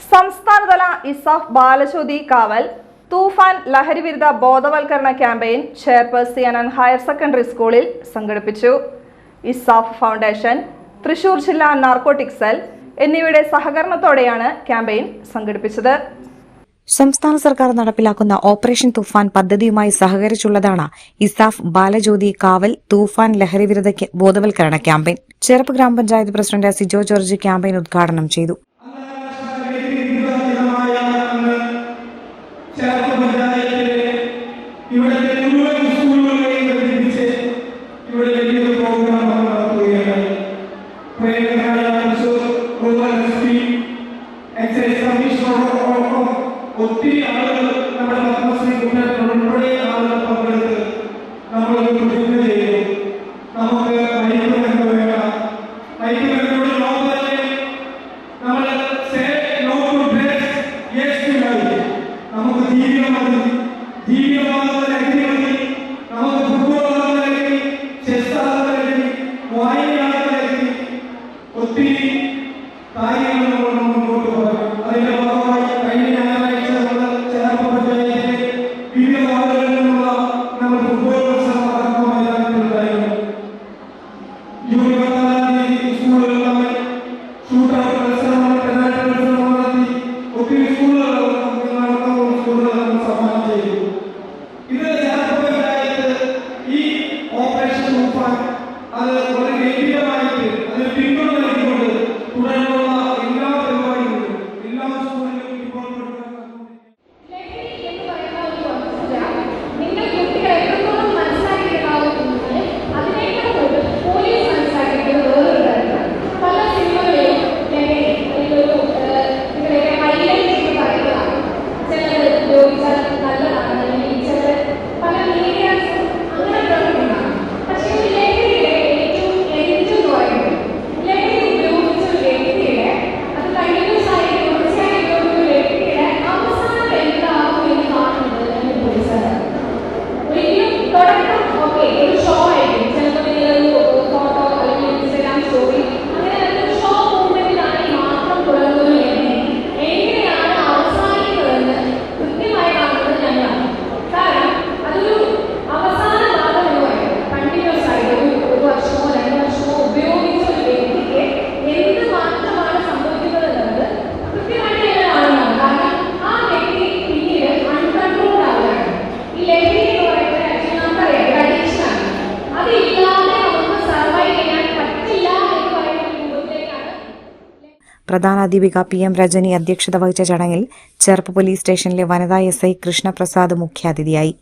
സംസ്ഥാനതല ഇസാഫ് ബാലജ്യോതി കാവൽ തൂഫാൻ ലഹരിവിരുദ്ധ ബോധവൽക്കരണ ക്യാമ്പയിൻ ചെയർപേഴ്സൺ ഹയർ സെക്കൻഡറി സ്കൂളിൽ സംഘടിപ്പിച്ചു. ഇസാഫ് ഫൗണ്ടേഷൻ, തൃശൂർ ജില്ലാ നാർക്കോട്ടിക് സെൽ എന്നിവയുടെ സഹകരണത്തോടെയാണ് ക്യാമ്പയിൻ സംഘടിപ്പിച്ചത്. സംസ്ഥാന സർക്കാർ നടപ്പിലാക്കുന്ന ഓപ്പറേഷൻ തൂഫാൻ പദ്ധതിയുമായി സഹകരിച്ചുള്ളതാണ് ഇസാഫ് ബാലജ്യോതി കാവൽ തൂഫാൻ ലഹരിവിരുദ്ധ ബോധവൽക്കരണ ക്യാമ്പയിൻ. ചെറുപ്പ് ഗ്രാമപഞ്ചായത്ത് പ്രസിഡന്റ് സിജോ ജോർജ് ക്യാമ്പയിൻ ഉദ്ഘാടനം ചെയ്തു. ഒത്തിരി ആളുകൾ നമ്മുടെ പത്മശ്രീ ഉൾപ്പെടെ ആളുകൾ പങ്കെടുത്ത് നമ്മളൊരു പ്രതിജ്ഞ ചെയ്തു. നമുക്ക് ഐക്യമെന്ന് വേണം. ഐക്യമെന്നോട് ലോകത്തിലെ നമ്മൾ നമുക്ക് ജീവിതമതി, ജീവിതമാകുന്ന ലഹരി മതി, നമുക്ക് ഫുട്ബോളാകുന്ന ലഹരി, ചെസ്സാകുന്ന ലഹരി, വായനയാകുന്ന ലഹരി, ഒത്തിരി കാര്യങ്ങൾ നമ്മൾ മുന്നോട്ട് പോകാം. അതിന്റെ ഭാഗമായി കഴിഞ്ഞ ഞായറാഴ്ച നമ്മൾ ചേർപ്പ് പഞ്ചായത്തിലെ വിവിധ വാർഡുകളിൽ നിന്നുള്ള നമ്മൾ ഫുട്ബോൾ മത്സരം നടക്കുന്ന മൈതാനത്തിലുണ്ടായിരുന്നു. ജൂൺ 24 സ്കൂളുകളിൽ നമ്മൾ ഷൂട്ടൗട്ട് മത്സരങ്ങൾ, പെനാൽറ്റി മത്സരങ്ങൾ നടത്തി ഒത്തിരി സ്കൂളുകൾ സമ്മാനം ചെയ്തു. ഇത് ചേർപ്പ് പഞ്ചായത്ത് ഈ ഓപ്പറേഷൻ തൂഫാൻ അത് വളരെ ഗംഭീരമായിട്ട് അതിന് പിന്തുണ നൽകിക്കൊണ്ട് തുടർന്നുള്ള എല്ലാ പരിപാടികളും എല്ലാ സ്കൂളിലും ഇപ്പോൾ പ്രധാനാധ്യാപിക PM രജനി അധ്യക്ഷത വഹിച്ച ചടങ്ങിൽ ചെറുപ്പ് പോലീസ് സ്റ്റേഷനിലെ വനിതാ SI കൃഷ്ണപ്രസാദ് മുഖ്യാതിഥിയായി.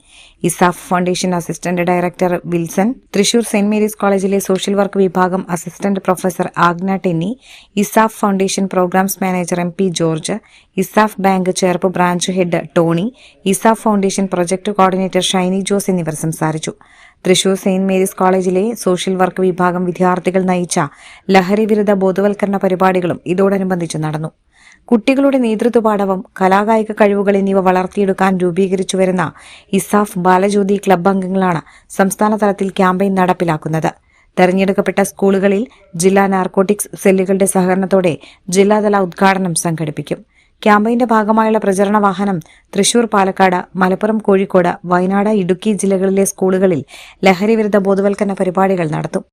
ESAF foundation assistant director Wilson, Thrissur saint Mary's കോളേജിലെ സോഷ്യൽ വർക്ക് വിഭാഗം assistant professor Agna Tenny, ESAF foundation programmes manager MP George, ESAF bank ചെറുപ്പ് branch head Tony, ESAF foundation project coordinator Shiny Jose എന്നിവർ സംസാരിച്ചു. തൃശൂർ സെന്റ് മേരീസ് കോളേജിലെ സോഷ്യൽ വർക്ക് വിഭാഗം വിദ്യാർത്ഥികൾ നയിച്ച ലഹരിവിരുദ്ധ ബോധവൽക്കരണ പരിപാടികളും ഇതോടനുബന്ധിച്ച് നടന്നു. കുട്ടികളുടെ നേതൃത്വപാഠവും കലാകായിക കഴിവുകൾ എന്നിവ വളർത്തിയെടുക്കാൻ രൂപീകരിച്ചുവരുന്ന ഇസാഫ് ബാലജ്യോതി ക്ലബ്ബ് അംഗങ്ങളാണ് സംസ്ഥാന തലത്തിൽ ക്യാമ്പയിൻ നടപ്പിലാക്കുന്നത്. തെരഞ്ഞെടുക്കപ്പെട്ട സ്കൂളുകളിൽ ജില്ലാ നാർക്കോട്ടിക്സ് സെല്ലുകളുടെ സഹകരണത്തോടെ ജില്ലാതല ഉദ്ഘാടനം സംഘടിപ്പിക്കും. ക്യാമ്പയിന്റെ ഭാഗമായുള്ള പ്രചരണ വാഹനം തൃശൂർ, പാലക്കാട്, മലപ്പുറം, കോഴിക്കോട്, വയനാട്, ഇടുക്കി ജില്ലകളിലെ സ്കൂളുകളിൽ ലഹരിവിരുദ്ധ ബോധവൽക്കരണ പരിപാടികൾ നടത്തും.